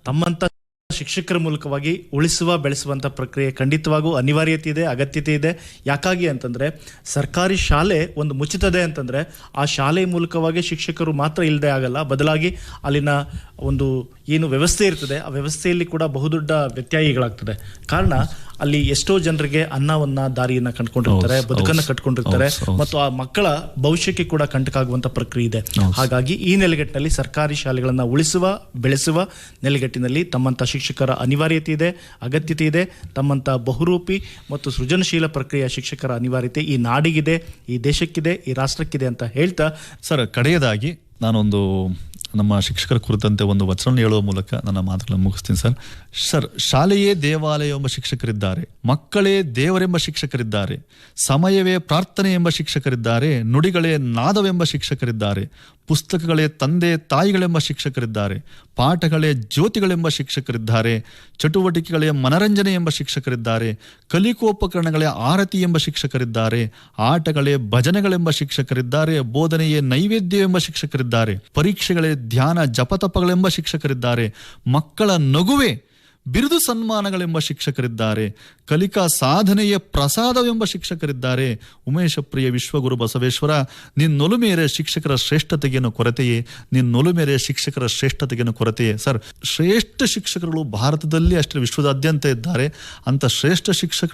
ತಮ್ಮಂತ ಶಿಕ್ಷಕರ ಮೂಲಕವಾಗಿ ಉಳಿಸುವ ಬೆಳೆಸುವಂಥ ಪ್ರಕ್ರಿಯೆ ಖಂಡಿತವಾಗೂ ಅನಿವಾರ್ಯತೆ ಇದೆ, ಅಗತ್ಯತೆ ಇದೆ. ಯಾಕಾಗಿ ಅಂತಂದರೆ ಸರ್ಕಾರಿ ಶಾಲೆ ಒಂದು ಮುಚ್ಚುತ್ತದೆ ಅಂತಂದರೆ ಆ ಶಾಲೆ ಮೂಲಕವಾಗಿ ಶಿಕ್ಷಕರು ಮಾತ್ರ ಇಲ್ಲದೆ ಆಗಲ್ಲ, ಬದಲಾಗಿ ಅಲ್ಲಿನ ಒಂದು ಏನು ವ್ಯವಸ್ಥೆ ಇರ್ತದೆ ಆ ವ್ಯವಸ್ಥೆಯಲ್ಲಿ ಕೂಡ ಬಹುದೊಡ್ಡ ವ್ಯತ್ಯಯಗಳಾಗ್ತದೆ. ಕಾರಣ ಅಲ್ಲಿ ಎಷ್ಟೋ ಜನರಿಗೆ ಅನ್ನವನ್ನ ದಾರಿಯನ್ನ ಕಂಡುಕೊಂಡಿರ್ತಾರೆ, ಬದುಕನ್ನು ಕಟ್ಕೊಂಡಿರ್ತಾರೆ, ಮತ್ತು ಆ ಮಕ್ಕಳ ಭವಿಷ್ಯಕ್ಕೆ ಕೂಡ ಕಂಟಕ ಆಗುವಂತ ಪ್ರಕ್ರಿಯೆ ಇದೆ. ಹಾಗಾಗಿ ಈ ನೆಲೆಗಟ್ಟಿನಲ್ಲಿ ಸರ್ಕಾರಿ ಶಾಲೆಗಳನ್ನ ಉಳಿಸುವ ಬೆಳೆಸುವ ನೆಲೆಗಟ್ಟಿನಲ್ಲಿ ತಮ್ಮಂತ ಶಿಕ್ಷಕರ ಅನಿವಾರ್ಯತೆ ಇದೆ, ಅಗತ್ಯತೆ ಇದೆ. ತಮ್ಮಂತ ಬಹುರೂಪಿ ಮತ್ತು ಸೃಜನಶೀಲ ಪ್ರಕ್ರಿಯೆಯ ಶಿಕ್ಷಕರ ಅನಿವಾರ್ಯತೆ ಈ ನಾಡಿಗಿದೆ, ಈ ದೇಶಕ್ಕಿದೆ, ಈ ರಾಷ್ಟ್ರಕ್ಕಿದೆ ಅಂತ ಹೇಳ್ತಾ ಸರ್, ಕಡೆಯದಾಗಿ ನಾನೊಂದು ನಮ್ಮ ಶಿಕ್ಷಕರ ಕುರಿತಂತೆ ಒಂದು ವಚನ ಹೇಳುವ ಮೂಲಕ ನನ್ನ ಮಾತುಗಳನ್ನು ಮುಗಿಸ್ತೀನಿ ಸರ್. ಶಾಲೆಯೇ ದೇವಾಲಯ ಎಂಬ ಶಿಕ್ಷಕರಿದ್ದಾರೆ, ಮಕ್ಕಳೇ ದೇವರೆಂಬ ಶಿಕ್ಷಕರಿದ್ದಾರೆ, ಸಮಯವೇ ಪ್ರಾರ್ಥನೆ ಎಂಬ ಶಿಕ್ಷಕರಿದ್ದಾರೆ, ನುಡಿಗಳೇ ನಾದವೆಂಬ ಶಿಕ್ಷಕರಿದ್ದಾರೆ, ಪುಸ್ತಕಗಳೇ ತಂದೆ ತಾಯಿಗಳೆಂಬ ಶಿಕ್ಷಕರಿದ್ದಾರೆ, ಪಾಠಗಳೇ ಜ್ಯೋತಿಗಳೆಂಬ ಶಿಕ್ಷಕರಿದ್ದಾರೆ, ಚಟುವಟಿಕೆಗಳೇ ಮನರಂಜನೆ ಎಂಬ ಶಿಕ್ಷಕರಿದ್ದಾರೆ, ಕಲಿಕೋಪಕರಣಗಳೇ ಆರತಿ ಎಂಬ ಶಿಕ್ಷಕರಿದ್ದಾರೆ, ಆಟಗಳೇ ಭಜನೆಗಳೆಂಬ ಶಿಕ್ಷಕರಿದ್ದಾರೆ, ಬೋಧನೆಯೇ ನೈವೇದ್ಯ ಎಂಬ ಶಿಕ್ಷಕರಿದ್ದಾರೆ, ಪರೀಕ್ಷೆಗಳೇ ಧ್ಯಾನ ಜಪತಪಗಳೆಂಬ ಶಿಕ್ಷಕರಿದ್ದಾರೆ, ಮಕ್ಕಳ ನಗುವೆ ಬಿರುದು ಸನ್ಮಾನಗಳೆಂಬ ಶಿಕ್ಷಕರಿದ್ದಾರೆ, ಕಲಿಕಾ ಸಾಧನೆಯ ಪ್ರಸಾದವೆಂಬ ಶಿಕ್ಷಕರಿದ್ದಾರೆ. ಉಮೇಶ ಪ್ರಿಯ ವಿಶ್ವಗುರು ಬಸವೇಶ್ವರ, ನಿನ್ನೊಲುಮೇರೆ ಶಿಕ್ಷಕರ ಶ್ರೇಷ್ಠತೆಗೇನು ಕೊರತೆಯೇ, ನಿನ್ನೊಲುಮೇರೆ ಶಿಕ್ಷಕರ ಶ್ರೇಷ್ಠತೆಗೇನು ಕೊರತೆಯೇ. ಸರ್, ಶ್ರೇಷ್ಠ ಶಿಕ್ಷಕರುಗಳು ಭಾರತದಲ್ಲಿ ಅಷ್ಟೇ ವಿಶ್ವದಾದ್ಯಂತ ಇದ್ದಾರೆ. ಅಂತ ಶ್ರೇಷ್ಠ ಶಿಕ್ಷಕರು